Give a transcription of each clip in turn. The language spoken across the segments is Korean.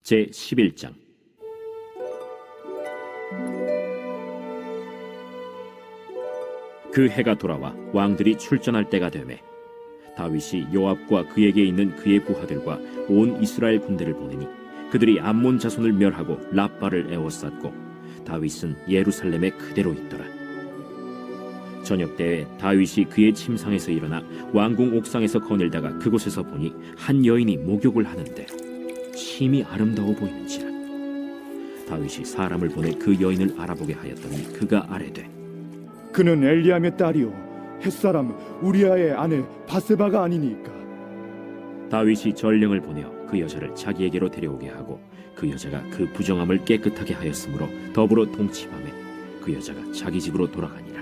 제11장. 그 해가 돌아와 왕들이 출전할 때가 되매 다윗이 요압과 그에게 있는 그의 부하들과 온 이스라엘 군대를 보내니 그들이 암몬 자손을 멸하고 랍바를 에워쌌고 다윗은 예루살렘에 그대로 있더라. 저녁 때에 다윗이 그의 침상에서 일어나 왕궁 옥상에서 거닐다가 그곳에서 보니 한 여인이 목욕을 하는데 심히 아름다워 보이는지라. 다윗이 사람을 보내 그 여인을 알아보게 하였더니 그가 아뢰되 그는 엘리암의 딸이요 햇사람 우리아의 아내 바세바가 아니니까. 다윗이 전령을 보내어 그 여자를 자기에게로 데려오게 하고 그 여자가 그 부정함을 깨끗하게 하였으므로 더불어 동침하매 그 여자가 자기 집으로 돌아가니라.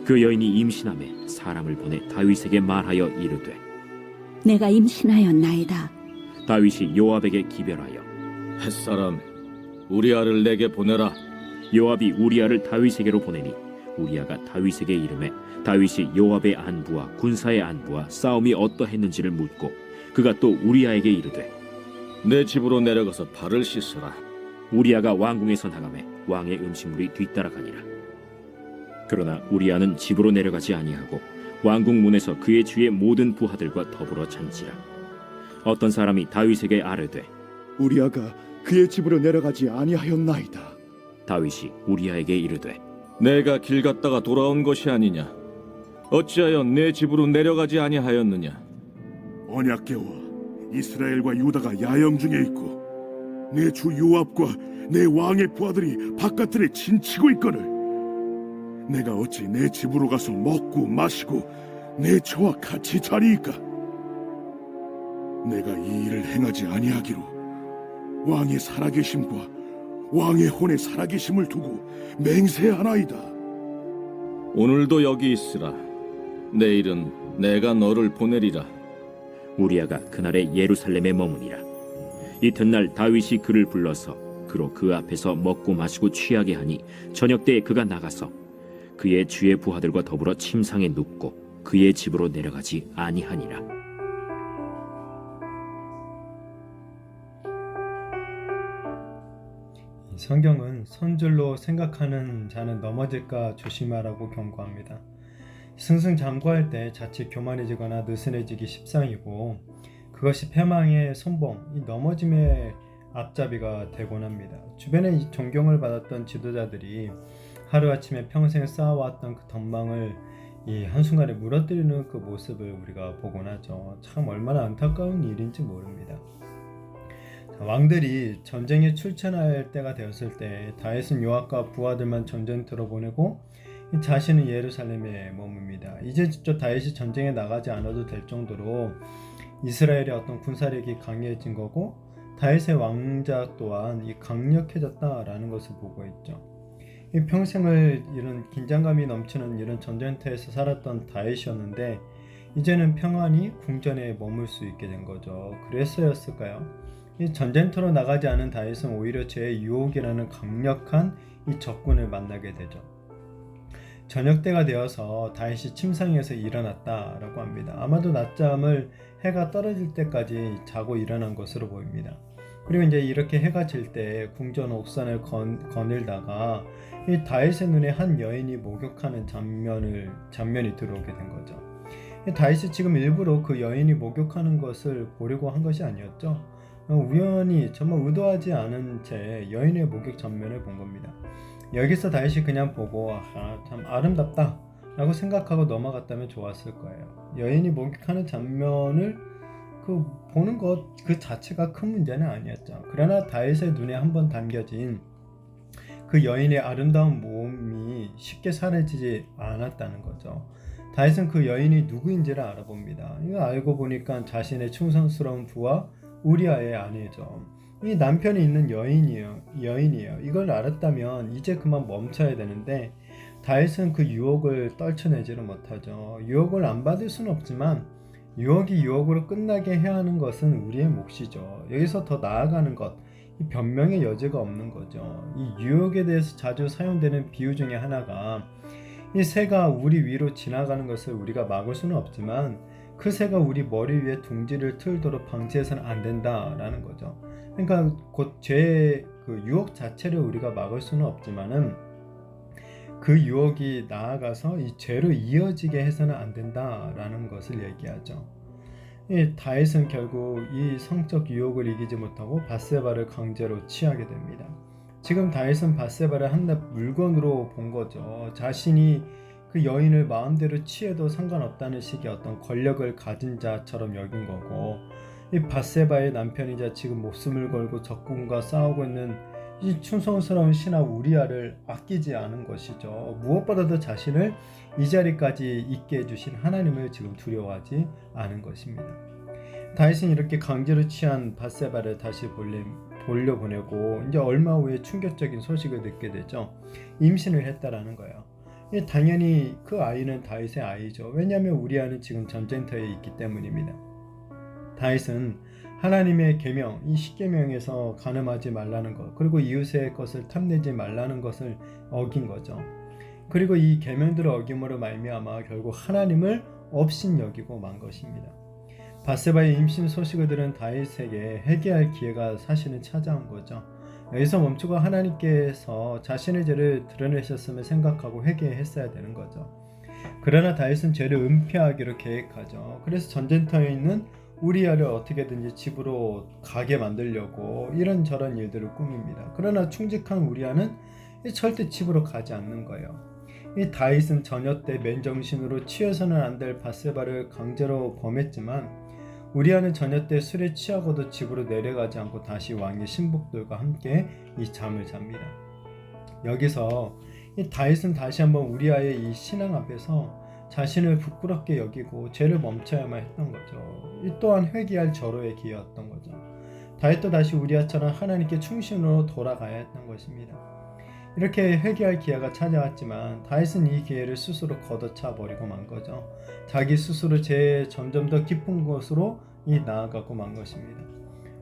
그 여인이 임신하매 사람을 보내 다윗에게 말하여 이르되 내가 임신하였나이다. 다윗이 요압에게 기별하여 햇사람 우리아를 내게 보내라. 요압이 우리아를 다윗에게로 보내니 우리아가 다윗에게 이르매 다윗이 요압의 안부와 군사의 안부와 싸움이 어떠했는지를 묻고 그가 또 우리아에게 이르되 내 집으로 내려가서 발을 씻으라. 우리아가 왕궁에서 나가매 왕의 음식물이 뒤따라가니라. 그러나 우리아는 집으로 내려가지 아니하고 왕궁 문에서 그의 주의 모든 부하들과 더불어 잔지라. 어떤 사람이 다윗에게 아뢰되 우리아가 그의 집으로 내려가지 아니하였나이다. 다윗이 우리아에게 이르되 내가 길 갔다가 돌아온 것이 아니냐? 어찌하여 내 집으로 내려가지 아니하였느냐? 언약궤와 이스라엘과 유다가 야영 중에 있고 내 주 요압과 내 왕의 부하들이 바깥들에 진치고 있거늘 내가 어찌 내 집으로 가서 먹고 마시고 내 처와 같이 자리이까? 내가 이 일을 행하지 아니하기로 왕의 살아계심과 왕의 혼의 살아계심을 두고 맹세하나이다. 오늘도 여기 있으라. 내일은 내가 너를 보내리라. 우리아가 그날에 예루살렘에 머무니라. 이튿날 다윗이 그를 불러서 그로 그 앞에서 먹고 마시고 취하게 하니 저녁 때에 그가 나가서 그의 주의 부하들과 더불어 침상에 눕고 그의 집으로 내려가지 아니하니라. 성경은 선줄로 생각하는 자는 넘어질까 조심하라고 경고합니다. 승승장구할 때 자칫 교만해지거나 느슨해지기 십상이고 그것이 패망의 선봉, 이 넘어짐의 앞잡이가 되곤 합니다. 주변에 존경을 받았던 지도자들이 하루아침에 평생 쌓아왔던 그 덕망을 이 한순간에 무너뜨리는 그 모습을 우리가 보곤 하죠. 참 얼마나 안타까운 일인지 모릅니다. 왕들이 전쟁에 출전할 때가 되었을 때 다윗은 요압과 부하들만 전쟁터로 보내고 자신은 예루살렘에 머뭅니다. 이제 직접 다윗이 전쟁에 나가지 않아도 될 정도로 이스라엘의 어떤 군사력이 강해진 거고 다윗의 왕자 또한 이 강력해졌다라는 것을 보고 있죠. 이 평생을 이런 긴장감이 넘치는 이런 전쟁터에서 살았던 다윗이었는데 이제는 평안히 궁전에 머물 수 있게 된 거죠. 그래서였을까요? 이 전쟁터로 나가지 않은 다윗은 오히려 죄의 유혹이라는 강력한 이 적군을 만나게 되죠. 저녁 때가 되어서 다윗이 침상에서 일어났다라고 합니다. 아마도 낮잠을 해가 떨어질 때까지 자고 일어난 것으로 보입니다. 그리고 이제 이렇게 해가 질 때 궁전 옥산을 거닐다가 이 다윗의 눈에 한 여인이 목욕하는 장면이 들어오게 된 거죠. 다윗이 지금 일부러 그 여인이 목욕하는 것을 보려고 한 것이 아니었죠. 우연히 정말 의도하지 않은 채 여인의 목욕 장면을 본 겁니다. 여기서 다윗이 그냥 보고 참 아름답다 라고 생각하고 넘어갔다면 좋았을 거예요. 여인이 목욕하는 장면을 보는 것 그 자체가 큰 문제는 아니었죠. 그러나 다윗의 눈에 한번 담겨진 그 여인의 아름다운 몸이 쉽게 사라지지 않았다는 거죠. 다윗은 그 여인이 누구인지를 알아봅니다. 이거 알고 보니까 자신의 충성스러운 부하 우리아의 아내죠. 이 남편이 있는 여인이에요. 이걸 알았다면 이제 그만 멈춰야 되는데 다윗은 그 유혹을 떨쳐내지를 못하죠. 유혹을 안 받을 수는 없지만 유혹이 유혹으로 끝나게 해야 하는 것은 우리의 몫이죠. 여기서 더 나아가는 것, 이 변명의 여지가 없는 거죠. 이 유혹에 대해서 자주 사용되는 비유 중에 하나가 이 새가 우리 위로 지나가는 것을 우리가 막을 수는 없지만 그 새가 우리 머리 위에 둥지를 틀도록 방치해서는 안 된다라는 거죠. 그러니까 곧 죄의 그 유혹 자체를 우리가 막을 수는 없지만은 그 유혹이 나아가서 이 죄로 이어지게 해서는 안 된다라는 것을 얘기하죠. 이 다윗은 결국 이 성적 유혹을 이기지 못하고 밧세바를 강제로 취하게 됩니다. 지금 다윗은 밧세바를 한낱 물건으로 본 거죠. 자신이 그 여인을 마음대로 취해도 상관없다는 식의 어떤 권력을 가진 자처럼 여긴 거고, 이 밧세바의 남편이자 지금 목숨을 걸고 적군과 싸우고 있는 이 충성스러운 신하 우리아를 아끼지 않은 것이죠. 무엇보다도 자신을 이 자리까지 있게 해주신 하나님을 지금 두려워하지 않은 것입니다. 다윗은 이렇게 강제로 취한 밧세바를 다시 돌려보내고 이제 얼마 후에 충격적인 소식을 듣게 되죠. 임신을 했다라는 거예요. 당연히 그 아이는 다윗의 아이죠. 왜냐하면 우리아는 지금 전쟁터에 있기 때문입니다. 다윗은 하나님의 계명, 이 십계명에서 간음하지 말라는 것, 그리고 이웃의 것을 탐내지 말라는 것을 어긴 거죠. 그리고 이 계명들을 어김으로 말미암아 결국 하나님을 업신여기고 만 것입니다. 밧세바의 임신 소식을 들은 다윗에게 회개할 기회가 사실은 찾아온 거죠. 여기서 멈추고 하나님께서 자신의 죄를 드러내셨음을 생각하고 회개했어야 되는 거죠. 그러나 다윗은 죄를 은폐하기로 계획하죠. 그래서 전쟁터에 있는 우리아를 어떻게든지 집으로 가게 만들려고 이런저런 일들을 꾸밉니다. 그러나 충직한 우리아는 절대 집으로 가지 않는 거예요. 이 다윗은 전혀 때 맨정신으로 취해서는 안 될 밧세바를 강제로 범했지만 우리아는 저녁 때 술에 취하고도 집으로 내려가지 않고 다시 왕의 신복들과 함께 이 잠을 잡니다. 여기서 이 다윗은 다시 한번 우리아의 이 신앙 앞에서 자신을 부끄럽게 여기고 죄를 멈춰야만 했던 거죠. 이 또한 회개할 절호의 기회였던 거죠. 다윗도 다시 우리아처럼 하나님께 충신으로 돌아가야 했던 것입니다. 이렇게 회개할 기회가 찾아왔지만 다윗은 이 기회를 스스로 걷어차 버리고 만 거죠. 자기 스스로 죄의 점점 더 깊은 곳으로 나아가고 만 것입니다.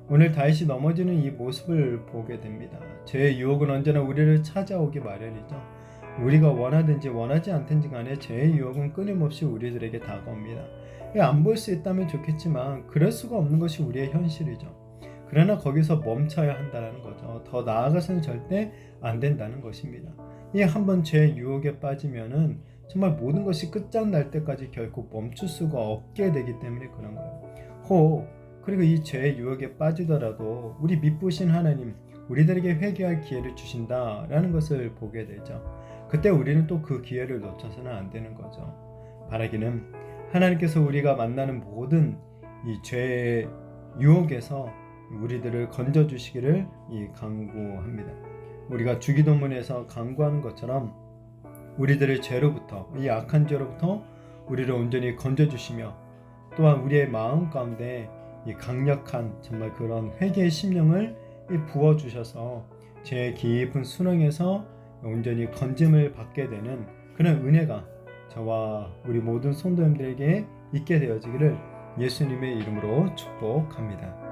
오늘 다윗이 넘어지는 이 모습을 보게 됩니다. 죄의 유혹은 언제나 우리를 찾아오기 마련이죠. 우리가 원하든지 원하지 않든지 간에 죄의 유혹은 끊임없이 우리들에게 다가옵니다. 안 볼 수 있다면 좋겠지만 그럴 수가 없는 것이 우리의 현실이죠. 그러나 거기서 멈춰야 한다는 거죠. 더 나아가서는 절대 안 된다는 것입니다. 이 한번 죄의 유혹에 빠지면은 정말 모든 것이 끝장날 때까지 결코 멈출 수가 없게 되기 때문에 그런 거예요. 그리고 이 죄의 유혹에 빠지더라도 우리 미쁘신 하나님, 우리들에게 회개할 기회를 주신다라는 것을 보게 되죠. 그때 우리는 또 그 기회를 놓쳐서는 안 되는 거죠. 바라기는 하나님께서 우리가 만나는 모든 이 죄의 유혹에서 우리들을 건져주시기를 간구합니다. 우리가 주기도문에서 간구하는 것처럼 우리들의 죄로부터, 이 악한 죄로부터 우리를 온전히 건져주시며 또한 우리의 마음 가운데 이 강력한 정말 그런 회개의 심령을 부어주셔서 죄의 깊은 수렁에서 온전히 건짐을 받게 되는 그런 은혜가 저와 우리 모든 성도님들에게 있게 되어지기를 예수님의 이름으로 축복합니다.